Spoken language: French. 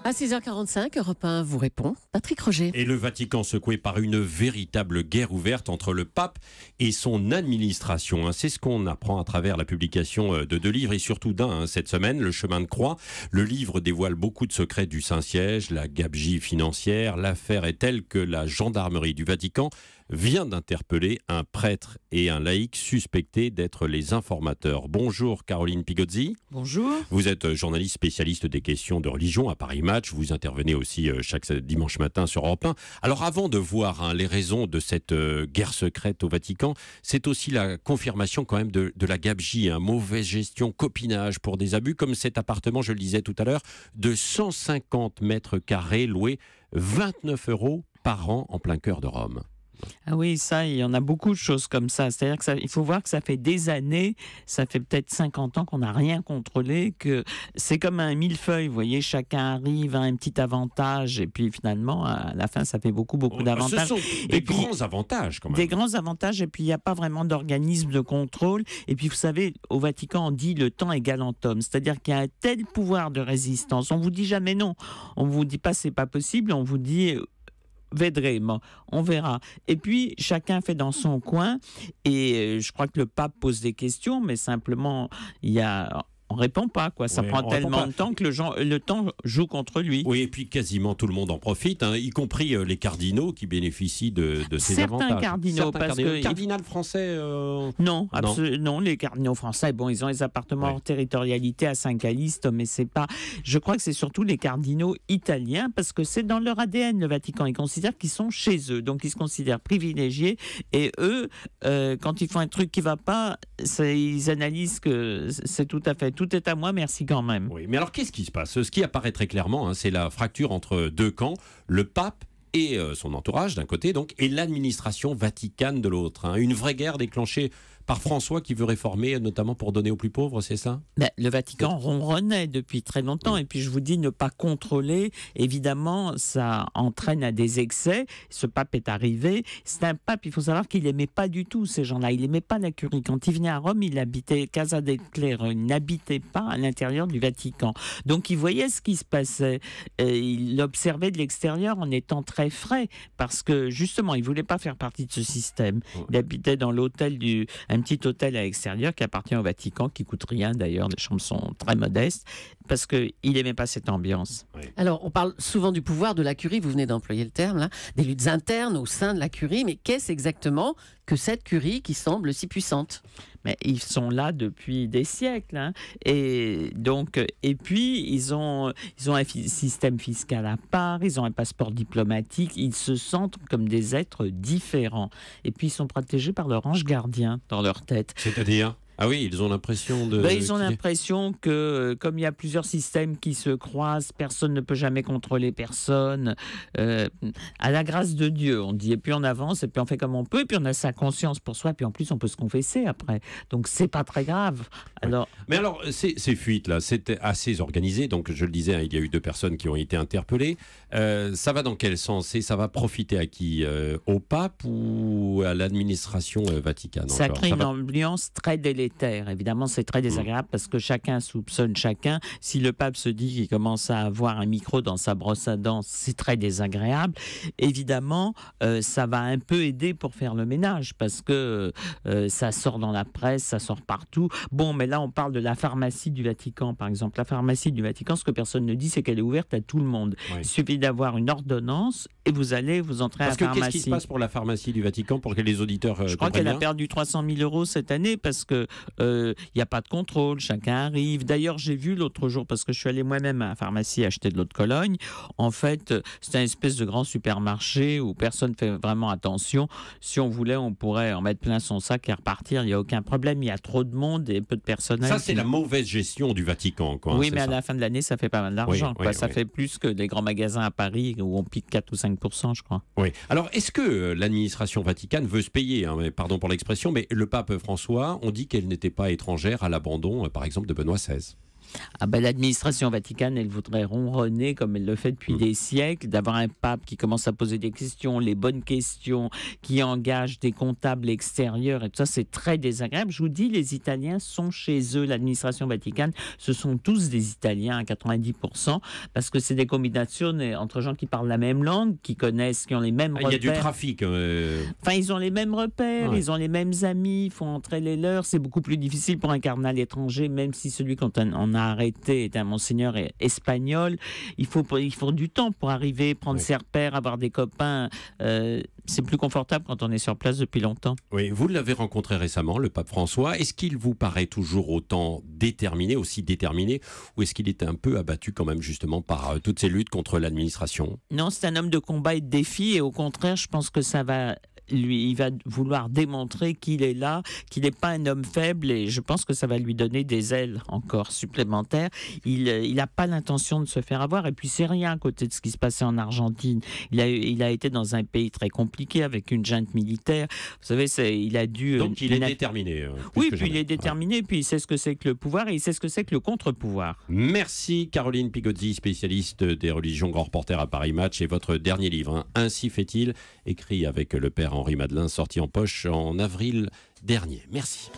À 6h45, Europe 1 vous répond. Patrick Roger. Et le Vatican secoué par une véritable guerre ouverte entre le pape et son administration. C'est ce qu'on apprend à travers la publication de 2 livres et surtout d'un cette semaine, Le chemin de croix. Le livre dévoile beaucoup de secrets du Saint-Siège, la gabegie financière. L'affaire est telle que la gendarmerie du Vatican vient d'interpeller un prêtre et un laïc suspectés d'être les informateurs. Bonjour Caroline Pigozzi. Bonjour. Vous êtes journaliste spécialiste des questions de religion à Paris Match. Vous intervenez aussi chaque dimanche matin sur Europe 1. Alors avant de voir les raisons de cette guerre secrète au Vatican, c'est aussi la confirmation quand même de la gabegie, mauvaise gestion, copinage pour des abus, comme cet appartement, je le disais tout à l'heure, de 150 mètres carrés loué 29 € par an en plein cœur de Rome. Ah oui, ça, il y en a beaucoup de choses comme ça. C'est-à-dire que il faut voir que ça fait des années, ça fait peut-être 50 ans qu'on n'a rien contrôlé, que c'est comme un millefeuille, vous voyez, chacun arrive à un petit avantage et puis finalement, à la fin, ça fait beaucoup d'avantages. Ce sont des grands avantages quand même. Des grands avantages et puis il n'y a pas vraiment d'organisme de contrôle. Et puis vous savez, au Vatican, on dit le temps égale en homme. C'est-à-dire qu'il y a un tel pouvoir de résistance. On vous dit jamais non. On vous dit pas c'est pas possible, on vous dit vedremo, on verra. Et puis, chacun fait dans son coin. Et je crois que le pape pose des questions, mais simplement, on répond pas, quoi. Ça prend tellement de temps que le temps joue contre lui. Oui, et puis quasiment tout le monde en profite, y compris les cardinaux qui bénéficient de ces avantages. Certains cardinaux. Le cardinal français Non, non, les cardinaux français, bon, ils ont les appartements hors territorialité à Saint-Caliste, mais c'est pas... Je crois que c'est surtout les cardinaux italiens, parce que c'est dans leur ADN, le Vatican. Ils considèrent qu'ils sont chez eux, donc ils se considèrent privilégiés, et eux, quand ils font un truc qui va pas, ils analysent que c'est tout à fait... Tout est à moi, merci quand même. Oui, mais alors qu'est-ce qui se passe ? Ce qui apparaît très clairement, c'est la fracture entre deux camps, le pape et son entourage d'un côté, donc, et l'administration vaticane de l'autre. Une vraie guerre déclenchée par François qui veut réformer, notamment pour donner aux plus pauvres, c'est ça ? Le Vatican ronronnait depuis très longtemps, et puis je vous dis, ne pas contrôler, évidemment, ça entraîne à des excès. Ce pape est arrivé, c'est un pape, il faut savoir qu'il n'aimait pas du tout ces gens-là, il n'aimait pas la curie. Quand il venait à Rome, il habitait Casa del Clero, il n'habitait pas à l'intérieur du Vatican. Donc il voyait ce qui se passait, il observait de l'extérieur en étant très frais, parce que justement, il ne voulait pas faire partie de ce système. Il habitait dans l'hôtel un petit hôtel à l'extérieur qui appartient au Vatican, qui coûte rien d'ailleurs, les chambres sont très modestes, parce qu'il n'aimait pas cette ambiance. Oui. Alors, on parle souvent du pouvoir de la curie, vous venez d'employer le terme, là, des luttes internes au sein de la curie, mais qu'est-ce exactement que cette curie qui semble si puissante ? Mais ils sont là depuis des siècles, et donc, et puis ils ont un système fiscal à part, ils ont un passeport diplomatique, ils se sentent comme des êtres différents, et puis ils sont protégés par leur ange gardien dans leur tête. C'est-à-dire ? Ah oui, ils ont l'impression de... Ils ont l'impression que, comme il y a plusieurs systèmes qui se croisent, personne ne peut jamais contrôler personne. À la grâce de Dieu, on dit. Et puis on avance, et puis on fait comme on peut, et puis on a sa conscience pour soi, et puis en plus on peut se confesser après. Donc c'est pas très grave. Alors... Mais alors, ces fuites-là, c'était assez organisé. Donc je le disais, il y a eu 2 personnes qui ont été interpellées. Ça va dans quel sens ? Et ça va profiter à qui ? Au pape ou à l'administration vaticane ? Ça crée une ambiance très délétère. Évidemment, c'est très désagréable parce que chacun soupçonne chacun. Si le pape se dit qu'il commence à avoir un micro dans sa brosse à dents, c'est très désagréable. Évidemment, ça va un peu aider pour faire le ménage parce que ça sort dans la presse, ça sort partout. Bon, mais là, on parle de la pharmacie du Vatican, par exemple. La pharmacie du Vatican, ce que personne ne dit, c'est qu'elle est ouverte à tout le monde. Oui. Il suffit d'avoir une ordonnance et vous entrez à la pharmacie. Qu'est-ce qui se passe pour la pharmacie du Vatican pour que les auditeurs Je crois qu'elle a perdu 300 000 € cette année parce que il n'y a pas de contrôle, chacun arrive. D'ailleurs, j'ai vu l'autre jour, parce que je suis allé moi-même à la pharmacie acheter de l'eau de Cologne, en fait, c'est un espèce de grand supermarché où personne ne fait vraiment attention. Si on voulait, on pourrait en mettre plein son sac et repartir, il n'y a aucun problème. Il y a trop de monde et peu de personnel. Ça, c'est la mauvaise gestion du Vatican, quoi. Oui, mais à la fin de l'année, ça fait pas mal d'argent. Ça fait plus que les grands magasins à Paris où on pique 4 ou 5%, je crois. Oui. Alors, est-ce que l'administration vaticane veut se payer, pardon pour l'expression, mais le pape François, on dit qu'elle n'était pas étrangère à l'abandon, par exemple, de Benoît XVI. Ah ben, l'administration vaticane, elle voudrait ronronner comme elle le fait depuis des siècles, d'avoir un pape qui commence à poser des questions, les bonnes questions, qui engage des comptables extérieurs et tout ça, c'est très désagréable. Je vous dis, les Italiens sont chez eux, l'administration vaticane, ce sont tous des Italiens à 90%, parce que c'est des combinations entre gens qui parlent la même langue, qui connaissent, qui ont les mêmes repères. Il y a du trafic. Enfin, ils ont les mêmes repères, Ouais. ils ont les mêmes amis, ils font entrer les leurs. C'est beaucoup plus difficile pour un cardinal étranger, même si celui qu'on a arrêté est un monseigneur espagnol. Il faut du temps pour arriver, prendre ses repères, avoir des copains. C'est plus confortable quand on est sur place depuis longtemps. Oui, vous l'avez rencontré récemment, le pape François. Est-ce qu'il vous paraît toujours aussi déterminé, ou est-ce qu'il est un peu abattu quand même justement par toutes ces luttes contre l'administration? Non, c'est un homme de combat et de défi, et au contraire, je pense que ça va... il va vouloir démontrer qu'il est là, qu'il n'est pas un homme faible, et je pense que ça va lui donner des ailes encore supplémentaires. Il n'a pas l'intention de se faire avoir, et puis c'est rien à côté de ce qui se passait en Argentine. Il a été dans un pays très compliqué avec une junte militaire. Vous savez, il a dû... Donc il est déterminé. Oui, puis il est déterminé, puis il sait ce que c'est que le pouvoir, et il sait ce que c'est que le contre-pouvoir. Merci Caroline Pigozzi, spécialiste des religions, grand reporter à Paris Match, et votre dernier livre, Ainsi fait-il, écrit avec le père Henri Madelin, sorti en poche en avril dernier. Merci.